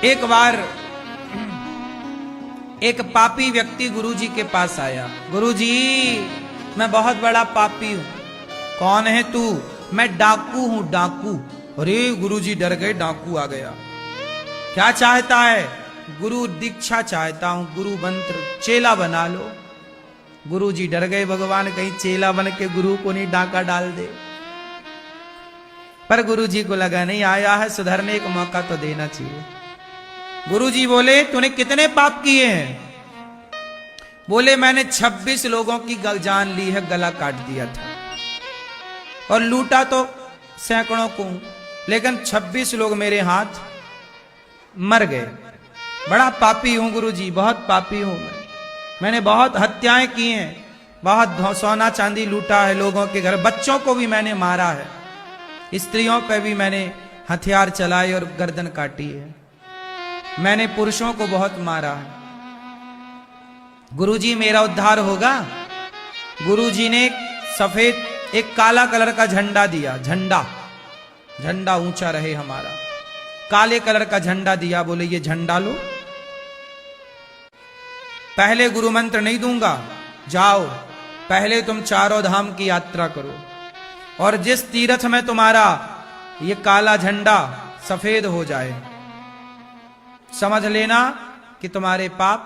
एक बार एक पापी व्यक्ति गुरुजी के पास आया। गुरुजी, मैं बहुत बड़ा पापी हूं। कौन है तू? मैं डाकू हूं, डाकू। अरे गुरुजी डर गए, डाकू आ गया। क्या चाहता है? गुरु दीक्षा चाहता हूं, गुरु मंत्र, चेला बना लो। गुरुजी डर गए, भगवान कहीं चेला बन के गुरु को नहीं डाका डाल दे। पर गुरुजी को लगा नहीं, आया है सुधरने का मौका तो देना चाहिए। गुरुजी बोले, तूने कितने पाप किए हैं? बोले, मैंने 26 लोगों की जान ली है, गला काट दिया था और लूटा तो सैकड़ों को, लेकिन 26 लोग मेरे हाथ मर गए। बड़ा पापी हूं गुरुजी, बहुत पापी हूं मैंने बहुत हत्याएं की हैं, बहुत सोना चांदी लूटा है लोगों के घर, बच्चों को भी मैंने मारा है, स्त्रियों पे भी मैंने हथियार चलाए और गर्दन काटी है, मैंने पुरुषों को बहुत मारा है। गुरुजी मेरा उद्धार होगा? गुरुजी ने सफेद एक काला कलर का झंडा दिया, झंडा ऊंचा रहे हमारा, काले कलर का झंडा दिया। बोले, ये झंडा लो। पहले गुरु मंत्र नहीं दूंगा, जाओ पहले तुम चारों धाम की यात्रा करो और जिस तीर्थ में तुम्हारा ये काला झंडा सफेद हो जाए, समझ लेना कि तुम्हारे पाप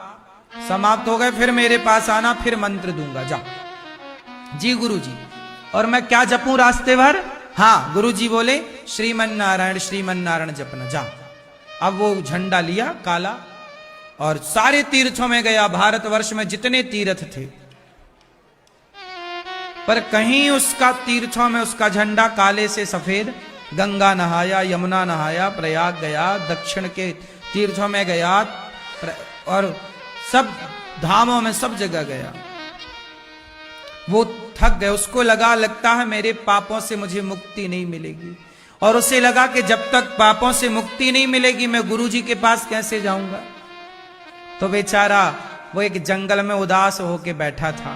समाप्त हो गए, फिर मेरे पास आना, फिर मंत्र दूंगा, जाओ। जी गुरुजी, और मैं क्या जपूं रास्ते भर? हाँ, गुरुजी बोले, श्रीमन नारायण जपना, जा। अब वो झंडा लिया काला और सारे तीर्थों में गया, भारतवर्ष में जितने तीर्थ थे, पर कहीं उसका तीर्थों में उसका झंडा काले से सफेद। गंगा नहाया, यमुना नहाया, प्रयाग गया, दक्षिण के तीर्थों में गया और सब धामों में सब जगह गया। वो थक गए, उसको लगता है मेरे पापों से मुझे मुक्ति नहीं मिलेगी, और उसे लगा कि जब तक पापों से मुक्ति नहीं मिलेगी मैं गुरुजी के पास कैसे जाऊंगा। तो बेचारा वो एक जंगल में उदास होके बैठा था।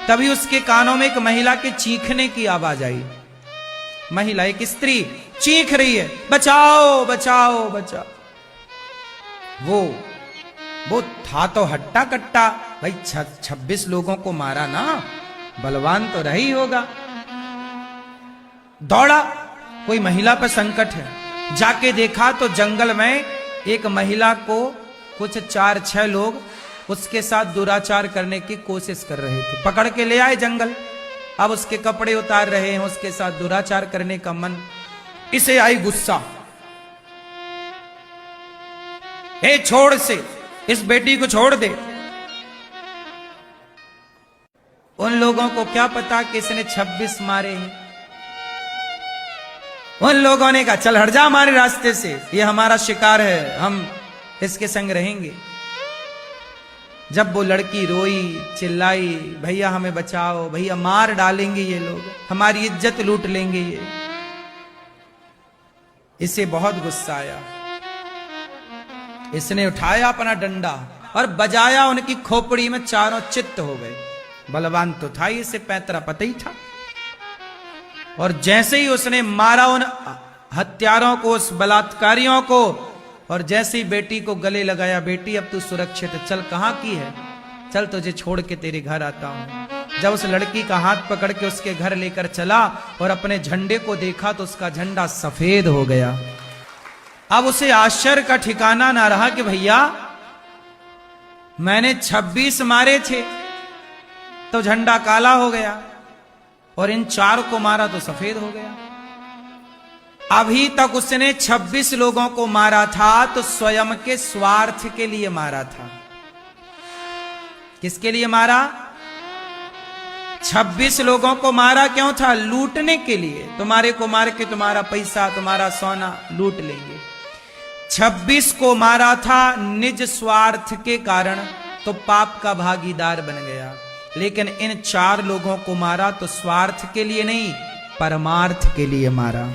तभी उसके कानों में एक महिला के चीखने की आवाज आई। महिला, एक स्त्री चीख रही है, बचाओ बचाओ बचाओ। वो था तो हट्टा कट्टा, भाई 26 लोगों को मारा ना, बलवान तो रही होगा। दौड़ा, कोई महिला पर संकट है। जाके देखा तो जंगल में एक महिला को कुछ 4-6 लोग उसके साथ दुराचार करने की कोशिश कर रहे थे। पकड़ के ले आए जंगल, अब उसके कपड़े उतार रहे हैं, उसके साथ दुराचार करने का मन। इसे आई गुस्सा, ए छोड़ से, इस बेटी को छोड़ दे। उन लोगों को क्या पता कि इसने 26 मारे हैं। उन लोगों ने कहा, चल हट जा हमारे रास्ते से, ये हमारा शिकार है, हम इसके संग रहेंगे। जब वो लड़की रोई चिल्लाई, भैया हमें बचाओ, भैया मार डालेंगे ये लोग, हमारी इज्जत लूट लेंगे ये, इसे बहुत गुस्सा आया। इसने उठाया अपना डंडा और बजाया, उनकी खोपड़ी में चारों चित्त हो गए। बलवान तो था, इसे पैतरा पता ही था। और जैसे ही उसने मारा उन हत्यारों को, उस बलात्कारियों को, और जैसे ही बेटी को गले लगाया, बेटी अब तू सुरक्षित है, चल, कहां की है, चल तुझे छोड़ के तेरे घर आता हूं। जब उस लड़की का हाथ पकड़ के उसके घर लेकर चला और अपने झंडे को देखा तो उसका झंडा सफेद हो गया। अब उसे आश्चर्य का ठिकाना ना रहा कि भैया मैंने 26 मारे थे तो झंडा काला हो गया, और इन 4 को मारा तो सफेद हो गया। अभी तक उसने 26 लोगों को मारा था तो स्वयं के स्वार्थ के लिए मारा था। किसके लिए मारा? 26 लोगों को मारा क्यों था? लूटने के लिए। तुम्हारे को मार के तुम्हारा पैसा, तुम्हारा सोना लूट लेंगे। 26 को मारा था निज स्वार्थ के कारण, तो पाप का भागीदार बन गया। लेकिन इन 4 लोगों को मारा तो स्वार्थ के लिए नहीं, परमार्थ के लिए मारा।